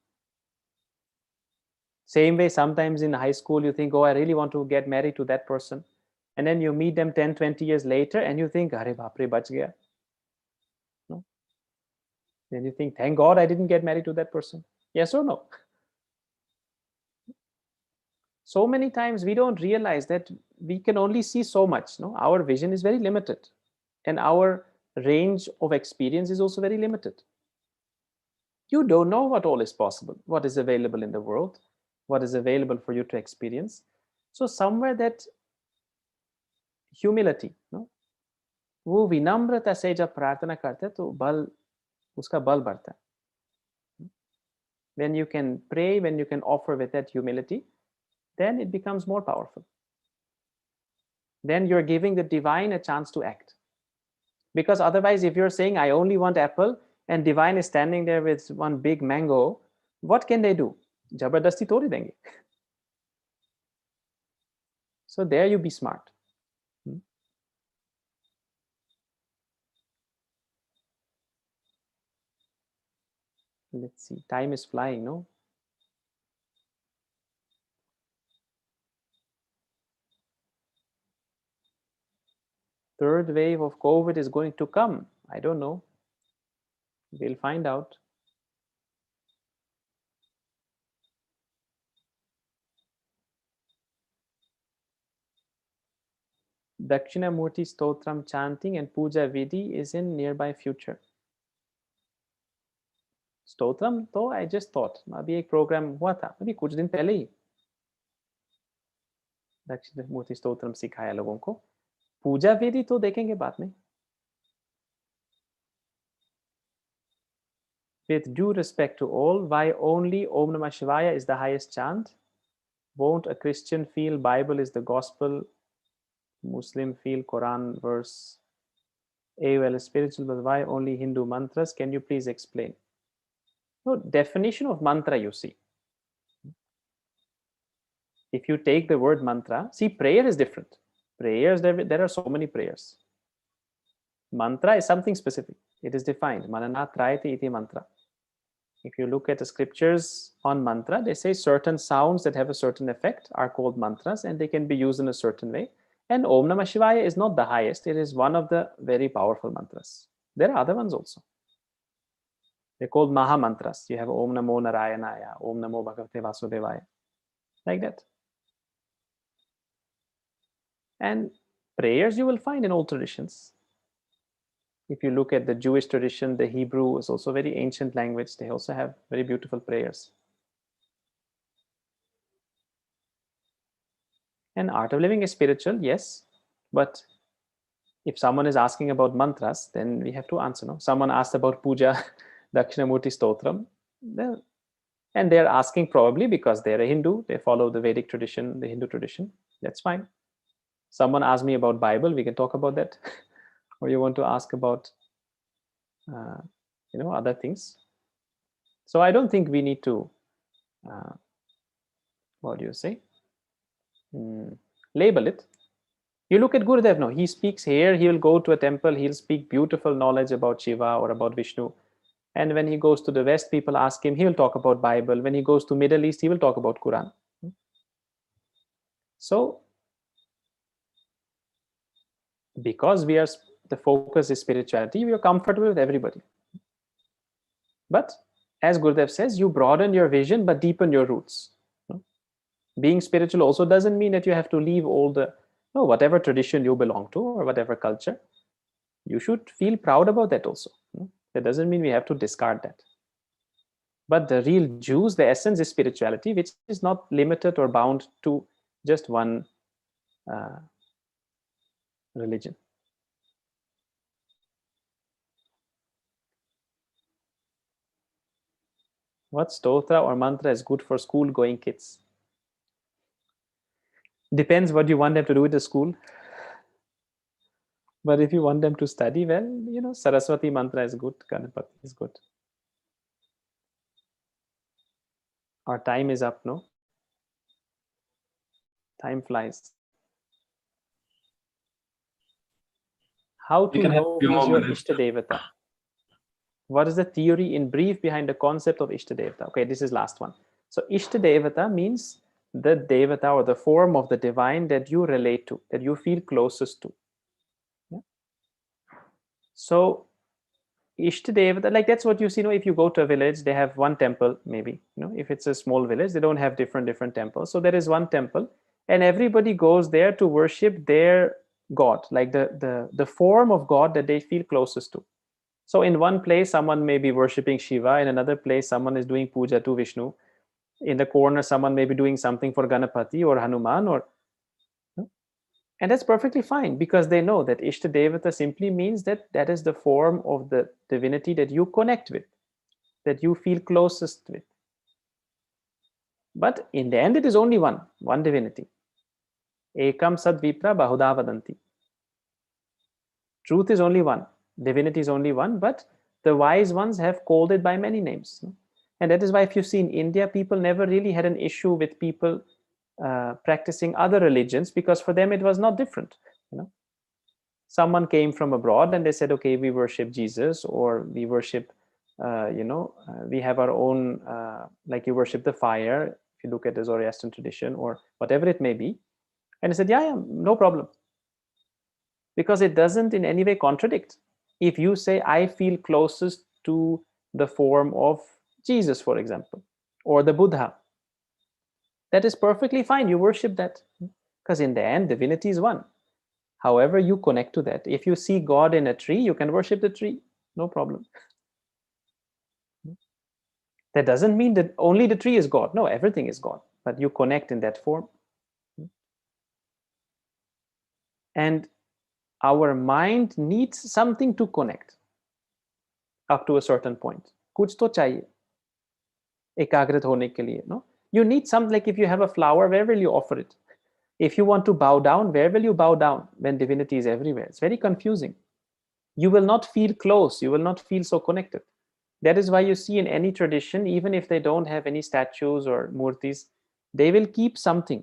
Same way, sometimes in high school you think, oh, I really want to get married to that person, and then you meet them 10-20 years later and you think, are baap re, bach gaya. No? Then you think, thank God I didn't get married to that person. Yes or no? So many times we don't realize that we can only see so much. No, our vision is very limited, and our range of experience is also very limited. You don't know what all is possible, what is available in the world, what is available for you to experience. So somewhere that humility, no, वो विनम्रता से जब प्रार्थना करते तो बल, उसका बल बढ़ता है. When you can pray, when you can offer with that humility, then it becomes more powerful. Then you're giving the divine a chance to act. Because otherwise, if you're saying, I only want apple, and divine is standing there with one big mango, what can they do? Jabardasti thodi denge. So there you be smart. Let's see, time is flying, no? Third wave of COVID is going to come. I don't know. We'll find out. Dakshinamurti Stotram chanting and Puja Vidi is in nearby future. Stotram तो I just thought अभी एक programme हुआ था अभी कुछ दिन पहले ही दक्षिणामूर्ति स्तोत्रम सिखाया लोगों को. पूजा विधि तो देखेंगे बाद में. With due respect to all, why only Om Namah Shivaya is the highest chant? Won't a Christian feel Bible is the gospel, Muslim feel Quran verse? Well, spiritual, but why only Hindu mantras? Can you please explain? No, definition of mantra you see. If you take the word mantra, see, prayer is different. Prayers, there are so many prayers. Mantra is something specific. It is defined. Manana trayati iti mantra. If you look at the scriptures on mantra, they say certain sounds that have a certain effect are called mantras and they can be used in a certain way. And Om Namah Shivaya is not the highest. It is one of the very powerful mantras. There are other ones also. They're called Maha mantras. You have Om Namo Narayanaya, Om Namo Bhagavate Vasudevaya, like that. And prayers you will find in all traditions. If you look at the Jewish tradition, the Hebrew is also a very ancient language. They also have very beautiful prayers. And art of living is spiritual, yes. But if someone is asking about mantras, then we have to answer. No? Someone asked about puja, Dakshinamurti Stotram. And they're asking probably because they're a Hindu. They follow the Vedic tradition, the Hindu tradition. That's fine. Someone asked me about Bible. We can talk about that. Or you want to ask about, other things. So I don't think we need to, what do you say? Label it. You look at Gurudev now. He speaks here. He will go to a temple. He'll speak beautiful knowledge about Shiva or about Vishnu. And when he goes to the West, people ask him. He will talk about Bible. When he goes to Middle East, he will talk about Quran. So, because the focus is spirituality, we are comfortable with everybody. But as Gurudev says, you broaden your vision but deepen your roots. Being spiritual also doesn't mean that you have to leave all whatever tradition you belong to or whatever culture. You should feel proud about that also. That doesn't mean we have to discard that. But the real juice, the essence is spirituality, which is not limited or bound to just one religion. What stotra or mantra is good for school-going kids? Depends what you want them to do with the school. But if you want them to study well, Saraswati mantra is good, Ganapati is good. Our time is up, no? Time flies. How to know who is your Ishtadevata? What is the theory in brief behind the concept of Ishtadevata? Okay, this is last one. So Ishtadevata means the Devata or the form of the divine that you relate to, that you feel closest to. Yeah? So Ishtadevata, like that's what you see, if you go to a village, they have one temple maybe. If it's a small village, they don't have different temples. So there is one temple and everybody goes there to worship their God, like the form of God that they feel closest to. So in one place, someone may be worshipping Shiva. In another place, someone is doing puja to Vishnu. In the corner, someone may be doing something for Ganapati or Hanuman. And that's perfectly fine because they know that Ishtadevata simply means that is the form of the divinity that you connect with, that you feel closest with. But in the end, it is only one divinity. Ekam sadvipra bahuda vadanti. Truth is only one. Divinity is only one, but the wise ones have called it by many names. And that is why if you see in India, people never really had an issue with people practicing other religions because for them it was not different. Someone came from abroad and they said, okay, we worship Jesus or we worship, we have our own, like you worship the fire, if you look at the Zoroastrian tradition or whatever it may be. And I said, yeah, no problem. Because it doesn't in any way contradict. If you say, I feel closest to the form of Jesus, for example, or the Buddha, that is perfectly fine. You worship that because in the end, divinity is one. however you connect to that. If you see God in a tree, you can worship the tree, no problem. That doesn't mean that only the tree is God. No, everything is God, but you connect in that form. And our mind needs something to connect up to a certain point. कुछ तो चाहिए एकाग्रत होने के लिए, no? You need something. Like if you have a flower, where will you offer it? If you want to bow down, where will you bow down when divinity is everywhere? It's very confusing. You will not feel close. You will not feel so connected. That is why you see in any tradition, even if they don't have any statues or murtis, they will keep something.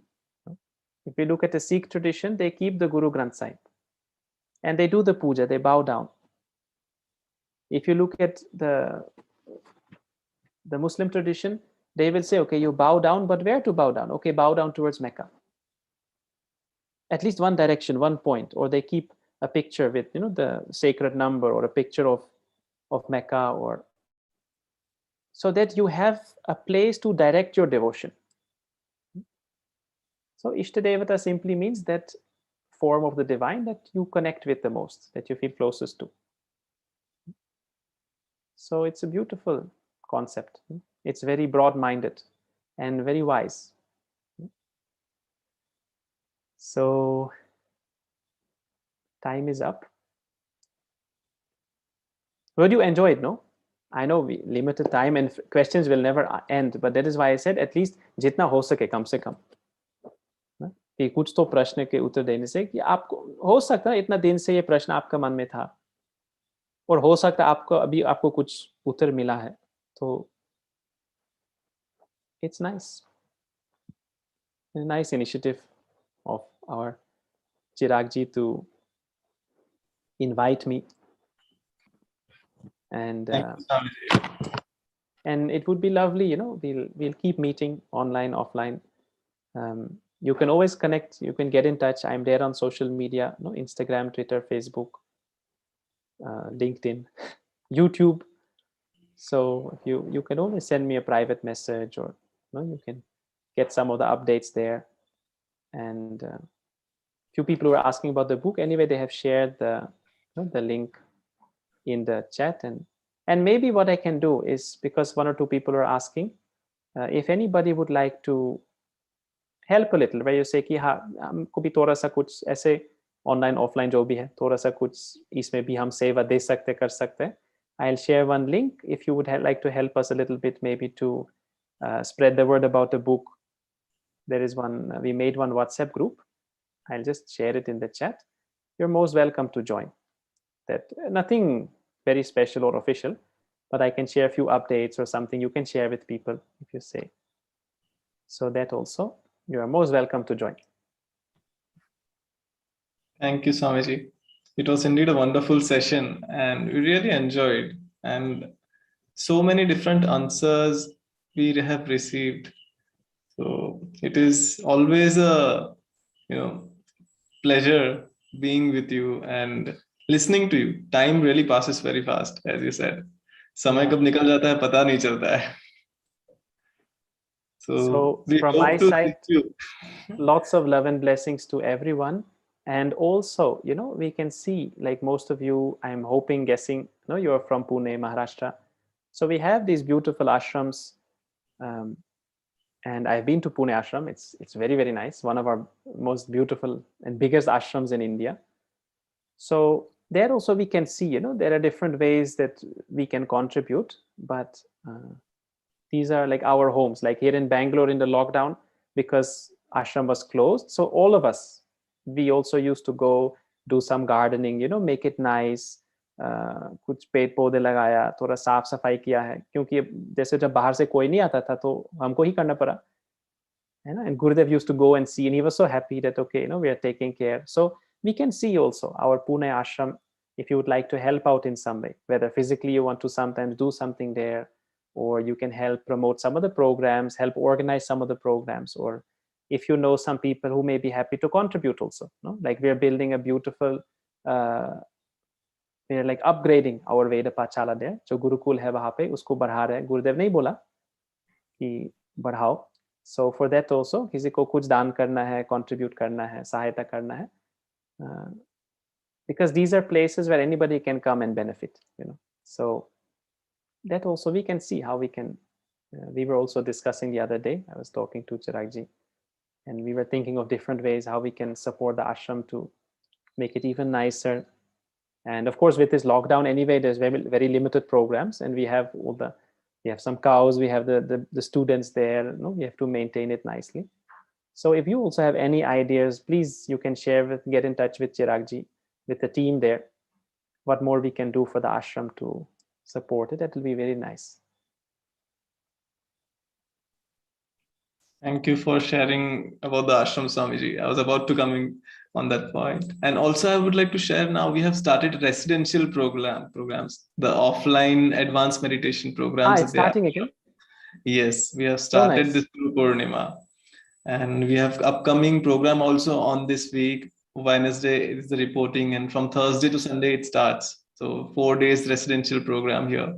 If you look at the Sikh tradition, they keep the Guru Granth Sahib. And they do the puja, they bow down. If you look at the Muslim tradition, they will say, okay, you bow down, but where to bow down? Okay, bow down towards Mecca. At least one direction, one point. Or they keep a picture with, the sacred number or a picture of Mecca, or so that you have a place to direct your devotion. So Ishtadevata simply means that form of the divine that you connect with the most, that you feel closest to. So it's a beautiful concept. It's very broad-minded and very wise. So time is up. But you enjoyed, no? I know we limited time and questions will never end, but that is why I said at least जितना हो सके कम से कम. कि कुछ तो प्रश्न के उत्तर देने से कि आपको हो सकता है इतना दिन से ये प्रश्न आपका मन में था और हो सकता है आपको कुछ उत्तर मिला है, तो it's nice. A nice initiative of our Chirag ji to invite me, and it would be lovely, we'll keep meeting online, offline. You can always connect, you can get in touch. I'm there on social media, Instagram, Twitter, Facebook, LinkedIn, YouTube. So you can always send me a private message, or you can get some of the updates there. And few people who are asking about the book, anyway, they have shared the link in the chat. And maybe what I can do is, because one or two people are asking, if anybody would like to help a little, where you say कि हाँ हमको भी थोड़ा सा कुछ ऐसे online offline जो भी है थोड़ा सा कुछ इसमें भी हम सेवा दे सकते कर सकते हैं. I'll share one link if you would like to help us a little bit, maybe to spread the word about the book. There is we made one WhatsApp group. I'll just share it in the chat. You're most welcome to join. That nothing very special or official, but I can share a few updates or something you can share with people if you say. So that also, you are most welcome to join. Thank you, Swamiji. It was indeed a wonderful session and we really enjoyed, and so many different answers we have received. So it is always a pleasure being with you and listening to you. Time really passes very fast, as you said. समय कब निकल जाता है पता नहीं चलता है. So from my side, lots of love and blessings to everyone. And also, we can see, like most of you, I'm hoping, guessing, you're from Pune, Maharashtra. So we have these beautiful ashrams. And I've been to Pune Ashram. It's very, very nice. One of our most beautiful and biggest ashrams in India. So there also we can see, there are different ways that we can contribute, but these are like our homes. Like here in Bangalore in the lockdown, because ashram was closed, so all of us, we also used to go do some gardening, make it nice. कुछ पेड़ पौधे लगाया, थोड़ा साफ सफाई किया है, क्योंकि जैसे जब बाहर से कोई नहीं आता था तो हमको ही करना पड़ा, है ना. And Gurudev used to go and see, and he was so happy that okay, we are taking care. So we can see also our Pune ashram, if you would like to help out in some way, whether physically you want to sometimes do something there, or you can help promote some of the programs, help organize some of the programs, or if you know some people who may be happy to contribute also, like we are building a beautiful we are like upgrading our Veda Pachala there. So Gurukul hai wahan pe, usko बढ़ा रहे हैं. Gurudev नहीं बोला कि बढ़ाओ. So for that also, किसी को कुछ दान करना है, contribute करना है, सहायता करना है, because these are places where anybody can come and benefit, so that also we can see how we can. We were also discussing the other day, I was talking to Chiragji, and we were thinking of different ways how we can support the ashram to make it even nicer. And of course, with this lockdown anyway, there's very limited programs, and we have some cows, we have the students there, we have to maintain it nicely. So if you also have any ideas, please, you can get in touch with Chiragji, with the team there, what more we can do for the ashram to support it. That will be very nice. Thank you for sharing about the ashram, Swamiji. I was about to come on that point. And also I would like to share, now we have started residential programs, the offline advanced meditation programs. It's starting again? Yes, we have started this Guru Purnima. And we have upcoming program also on this week. Wednesday is the reporting, and from Thursday to Sunday it starts. So 4 days residential program here.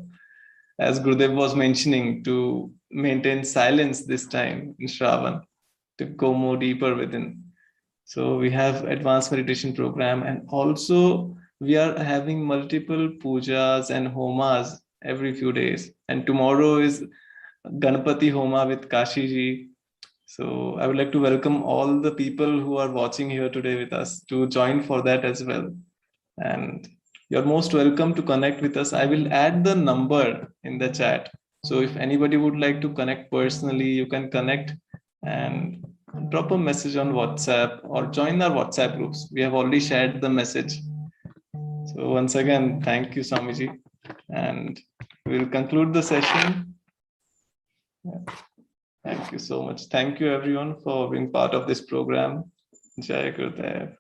As Gurudev was mentioning, to maintain silence this time in Shravan, to go more deeper within. So we have advanced meditation program, and also we are having multiple pujas and homas every few days. And tomorrow is Ganpati Homa with Kashi ji. So I would like to welcome all the people who are watching here today with us to join for that as well. And you're most welcome to connect with us. I will add the number in the chat. So if anybody would like to connect personally, you can connect and drop a message on WhatsApp or join our WhatsApp groups. We have already shared the message. So once again, thank you, Swamiji. And we'll conclude the session. Thank you so much. Thank you everyone for being part of this program. Jai Gurudev.